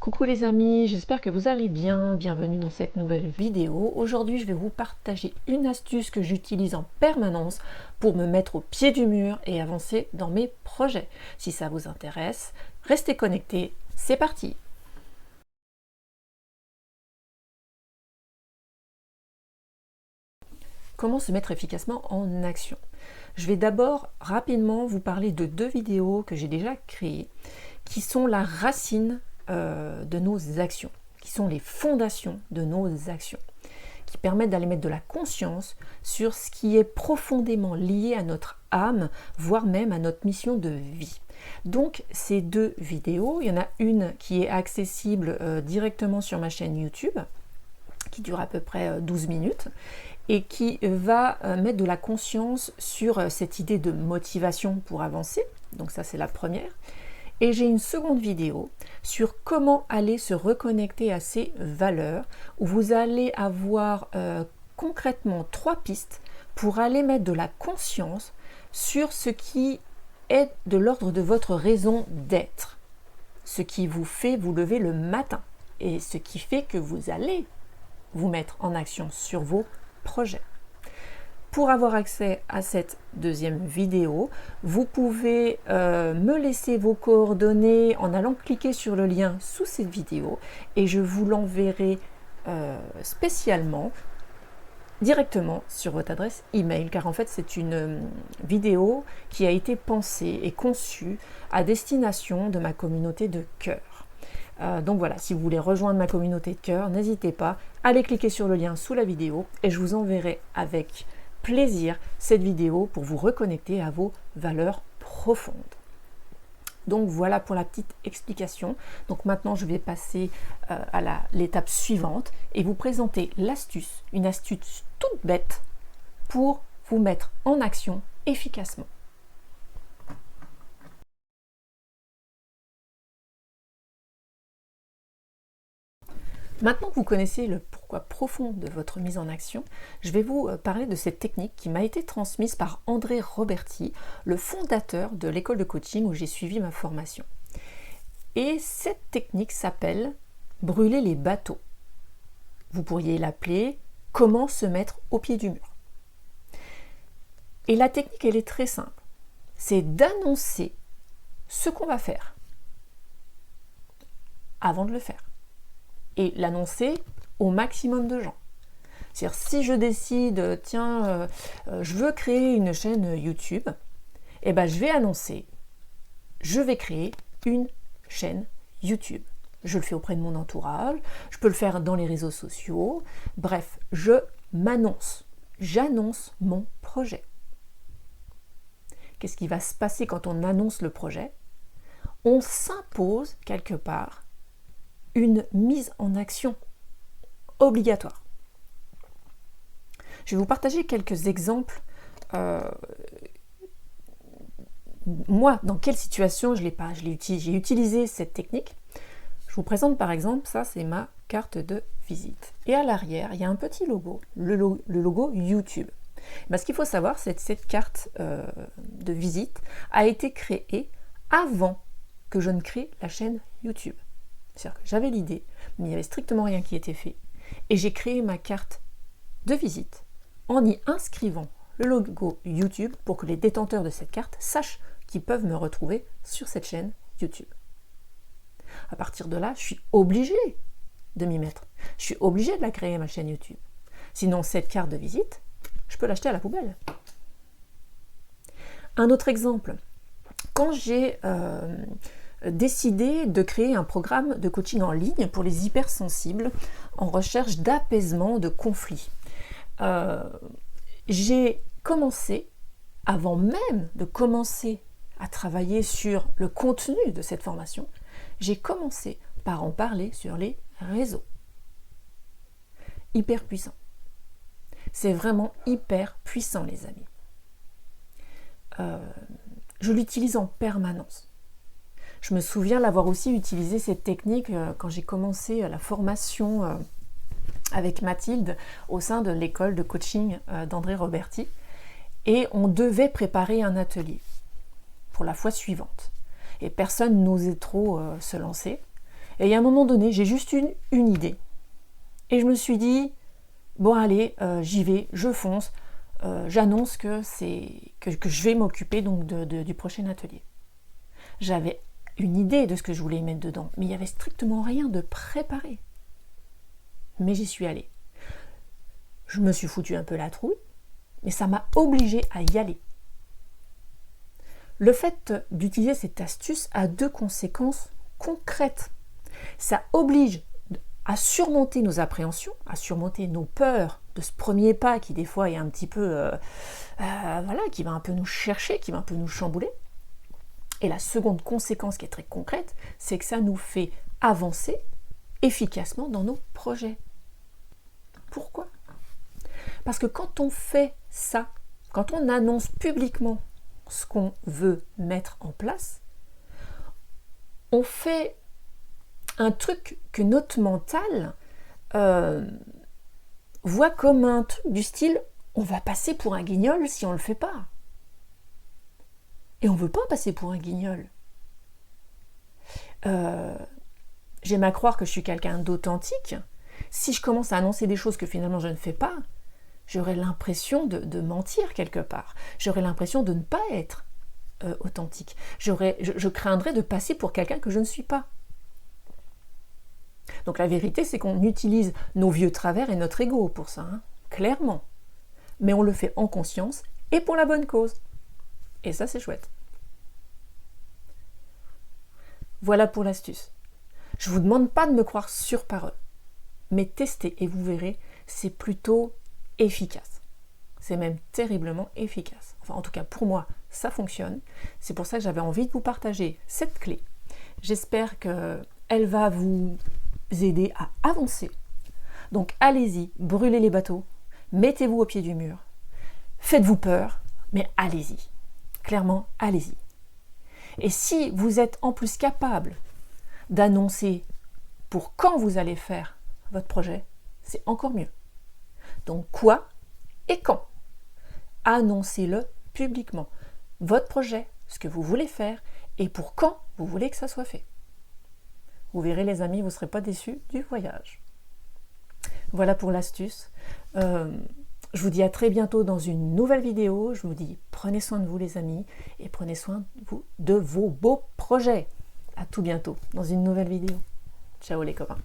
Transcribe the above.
Coucou les amis, j'espère que vous allez bien. Bienvenue dans cette nouvelle vidéo. Aujourd'hui, je vais vous partager une astuce que j'utilise en permanence pour me mettre au pied du mur et avancer dans mes projets. Si ça vous intéresse, restez connectés. C'est parti! Comment se mettre efficacement en action? Je vais d'abord rapidement vous parler de deux vidéos que j'ai déjà créées, qui sont la racine de nos actions, qui sont les fondations de nos actions, qui permettent d'aller mettre de la conscience sur ce qui est profondément lié à notre âme, voire même à notre mission de vie. Donc ces deux vidéos, il y en a une qui est accessible directement sur ma chaîne YouTube, qui dure à peu près 12 minutes, et qui va mettre de la conscience sur cette idée de motivation pour avancer. Donc ça, c'est la première. Et j'ai une seconde vidéo sur comment aller se reconnecter à ces valeurs, où vous allez avoir concrètement 3 pistes pour aller mettre de la conscience sur ce qui est de l'ordre de votre raison d'être, ce qui vous fait vous lever le matin et ce qui fait que vous allez vous mettre en action sur vos projets. Pour avoir accès à cette deuxième vidéo, vous pouvez me laisser vos coordonnées en allant cliquer sur le lien sous cette vidéo et je vous l'enverrai spécialement directement sur votre adresse email, car en fait c'est une vidéo qui a été pensée et conçue à destination de ma communauté de cœur. Donc voilà, si vous voulez rejoindre ma communauté de cœur, n'hésitez pas, allez cliquer sur le lien sous la vidéo et je vous enverrai avec plaisir cette vidéo pour vous reconnecter à vos valeurs profondes. Donc voilà pour la petite explication. Donc maintenant je vais passer à l'étape suivante et vous présenter l'astuce, une astuce toute bête pour vous mettre en action efficacement. Maintenant que vous connaissez le pourquoi profond de votre mise en action, je vais vous parler de cette technique qui m'a été transmise par André Roberti, le fondateur de l'école de coaching où j'ai suivi ma formation. Et cette technique s'appelle « brûler les bateaux ». Vous pourriez l'appeler « comment se mettre au pied du mur ». Et la technique, elle est très simple. C'est d'annoncer ce qu'on va faire avant de le faire. Et l'annoncer au maximum de gens. C'est-à-dire, si je décide, tiens, je veux créer une chaîne YouTube, eh ben, je vais annoncer, je vais créer une chaîne YouTube. Je le fais auprès de mon entourage, je peux le faire dans les réseaux sociaux, bref, je m'annonce, j'annonce mon projet. Qu'est-ce qui va se passer quand on annonce le projet? On s'impose quelque part une mise en action obligatoire. Je vais vous partager quelques exemples. Moi, dans quelle situation j'ai utilisé cette technique. Je vous présente par exemple, ça c'est ma carte de visite. Et à l'arrière, il y a un petit logo, le logo YouTube. Ben, ce qu'il faut savoir, c'est que cette carte de visite a été créée avant que je ne crée la chaîne YouTube. C'est-à-dire que j'avais l'idée, mais il n'y avait strictement rien qui était fait. Et j'ai créé ma carte de visite en y inscrivant le logo YouTube pour que les détenteurs de cette carte sachent qu'ils peuvent me retrouver sur cette chaîne YouTube. À partir de là, je suis obligée de m'y mettre. Je suis obligée de la créer, ma chaîne YouTube. Sinon, cette carte de visite, je peux l'acheter à la poubelle. Un autre exemple, quand j'ai décidé de créer un programme de coaching en ligne pour les hypersensibles en recherche d'apaisement de conflits. J'ai commencé, avant même de commencer à travailler sur le contenu de cette formation, j'ai commencé par en parler sur les réseaux. Hyper puissant. C'est vraiment hyper puissant, les amis. Je l'utilise en permanence. Je me souviens l'avoir aussi utilisé cette technique quand j'ai commencé la formation avec Mathilde au sein de l'école de coaching d'André Roberti. Et on devait préparer un atelier pour la fois suivante. Et personne n'osait trop se lancer. Et à un moment donné, j'ai juste une idée. Et je me suis dit, bon allez, j'y vais, je fonce, j'annonce que je vais m'occuper donc du prochain atelier. J'avais une idée de ce que je voulais mettre dedans, mais il n'y avait strictement rien de préparé. Mais j'y suis allée. Je me suis foutu un peu la trouille, mais ça m'a obligée à y aller. Le fait d'utiliser cette astuce a 2 conséquences concrètes. Ça oblige à surmonter nos appréhensions, à surmonter nos peurs de ce premier pas qui des fois est un petit peu, qui va un peu nous chercher, qui va un peu nous chambouler. Et la seconde conséquence qui est très concrète, c'est que ça nous fait avancer efficacement dans nos projets. Pourquoi ? Parce que quand on fait ça, quand on annonce publiquement ce qu'on veut mettre en place, on fait un truc que notre mental voit comme un truc du style « on va passer pour un guignol si on ne le fait pas ». Et on ne veut pas passer pour un guignol. J'aime à croire que je suis quelqu'un d'authentique. Si je commence à annoncer des choses que finalement je ne fais pas, j'aurais l'impression de mentir quelque part. J'aurais l'impression de ne pas être authentique. Je craindrais de passer pour quelqu'un que je ne suis pas. Donc la vérité, c'est qu'on utilise nos vieux travers et notre ego pour ça, clairement. Mais on le fait en conscience et pour la bonne cause. Et ça, c'est chouette. Voilà pour l'astuce. Je ne vous demande pas de me croire sur parole, mais testez et vous verrez, c'est plutôt efficace. C'est même terriblement efficace. Enfin, en tout cas, pour moi, ça fonctionne. C'est pour ça que j'avais envie de vous partager cette clé. J'espère qu'elle va vous aider à avancer. Donc, allez-y, brûlez les bateaux, mettez-vous au pied du mur, faites-vous peur, mais allez-y. Clairement, allez-y. Et si vous êtes en plus capable d'annoncer pour quand vous allez faire votre projet, c'est encore mieux. Donc quoi et quand? Annoncez-le publiquement. Votre projet, ce que vous voulez faire et pour quand vous voulez que ça soit fait. Vous verrez les amis, vous ne serez pas déçus du voyage. Voilà pour l'astuce. Je vous dis à très bientôt dans une nouvelle vidéo. Je vous dis prenez soin de vous les amis et prenez soin de vos beaux projets. À tout bientôt dans une nouvelle vidéo. Ciao les copains.